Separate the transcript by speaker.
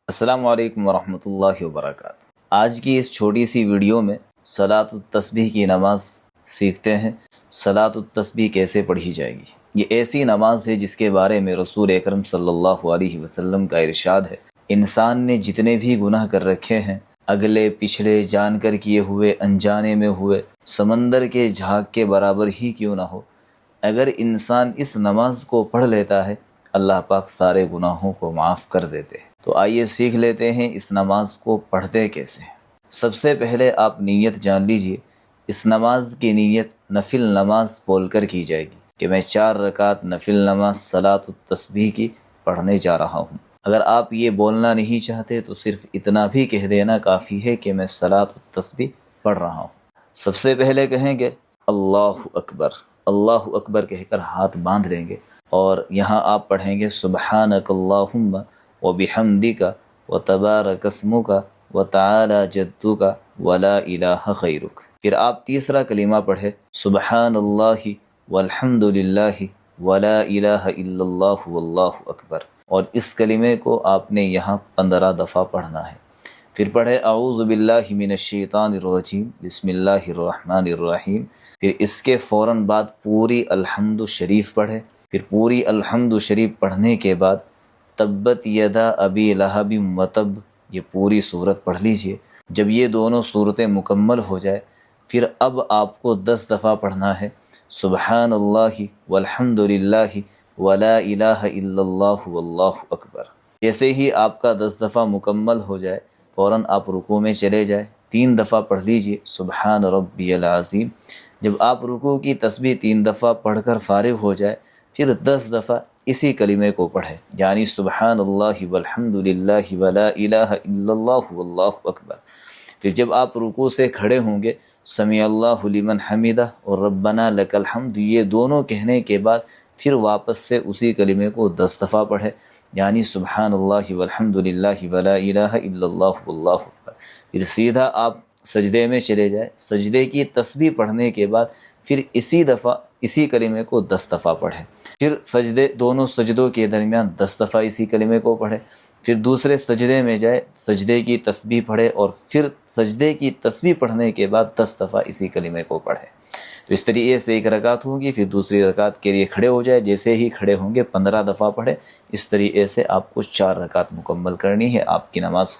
Speaker 1: السلام علیکم ورحمۃ اللہ وبرکاتہ۔ آج کی اس چھوٹی سی ویڈیو میں صلاۃ التسبیح کی نماز سیکھتے ہیں۔ صلاۃ التسبیح کیسے پڑھی جائے گی؟ یہ ایسی نماز ہے جس کے بارے میں رسول اکرم صلی اللہ علیہ وسلم کا ارشاد ہے، انسان نے جتنے بھی گناہ کر رکھے ہیں، اگلے پچھلے، جان کر کیے ہوئے، انجانے میں ہوئے، سمندر کے جھاگ کے برابر ہی کیوں نہ ہو، اگر انسان اس نماز کو پڑھ لیتا ہے اللہ پاک سارے گناہوں کو معاف کر دیتے ہیں۔ تو آئیے سیکھ لیتے ہیں اس نماز کو پڑھتے کیسے ہیں۔ سب سے پہلے آپ نیت جان لیجئے۔ اس نماز کی نیت نفل نماز بول کر کی جائے گی کہ میں 4 رکعت نفل نماز صلاۃ التسبیح کی پڑھنے جا رہا ہوں۔ اگر آپ یہ بولنا نہیں چاہتے تو صرف اتنا بھی کہہ دینا کافی ہے کہ میں صلاۃ التسبیح پڑھ رہا ہوں۔ سب سے پہلے کہیں گے اللہ اکبر، اللہ اکبر کہہ کر ہاتھ باندھ لیں گے، اور یہاں آپ پڑھیں گے سبحانک اللہم وبحمدک وتبارک اسمک وتعالی جدک ولا الہ غیرک۔ پھر آپ تیسرا کلمہ پڑھیں سبحان اللہ والحمد للہ ولا الہ الا اللہ واللہ اکبر، اور اس کلمے کو آپ نے یہاں 15 دفعہ پڑھنا ہے۔ پھر پڑھے اعوذ باللہ من الشیطان الرجیم بسم اللہ الرحمن الرحیم۔ پھر اس کے فوراً بعد پوری الحمد شریف پڑھے۔ پھر پوری الحمد شریف پڑھنے کے بعد تبت یدا ابی لہب وتب، یہ پوری صورت پڑھ لیجئے۔ جب یہ دونوں صورتیں مکمل ہو جائے پھر اب آپ کو 10 دفعہ پڑھنا ہے سبحان اللہ والحمد للہ ولا الہ الا اللہ واللہ اکبر۔ جیسے ہی آپ کا 10 دفعہ مکمل ہو جائے فوراً آپ رکوع میں چلے جائیں، 3 دفعہ پڑھ لیجئے سبحان ربی العظیم۔ جب آپ رکوع کی تسبیح 3 دفعہ پڑھ کر فارغ ہو جائے پھر 10 دفعہ اسی کلمے کو پڑھیں، یعنی سبحان اللہ والحمد للہ ولا الہ الا اللہ واللہ اکبر۔ پھر جب آپ رکوع سے کھڑے ہوں گے سمیع اللہ لمن حمدہ اور ربنا لک الحمد، یہ دونوں کہنے کے بعد پھر واپس سے اسی کلمے کو 10 دفعہ پڑھیں، یعنی سبحان اللہ والحمد للہ ولا الہ الا اللہ واللہ اکبر۔ پھر سیدھا آپ سجدے میں چلے جائیں، سجدے کی تسبیح پڑھنے کے بعد پھر اسی کلمے کو 10 دفعہ پڑھیں۔ پھر دونوں سجدوں کے درمیان 10 دفعہ اسی کلمے کو پڑھیں۔ پھر دوسرے سجدے میں جائے، سجدے کی تسبیح پڑھے، اور پھر سجدے کی تسبیح پڑھنے کے بعد 10 دفعہ اسی کلمے کو پڑھے۔ تو اس طریقے سے ایک رکعت ہوگی، پھر دوسری رکعت کے لیے کھڑے ہو جائے، جیسے ہی کھڑے ہوں گے 15 دفعہ پڑھے۔ اس طریقے سے آپ کو 4 رکعت مکمل کرنی ہے، آپ کی نماز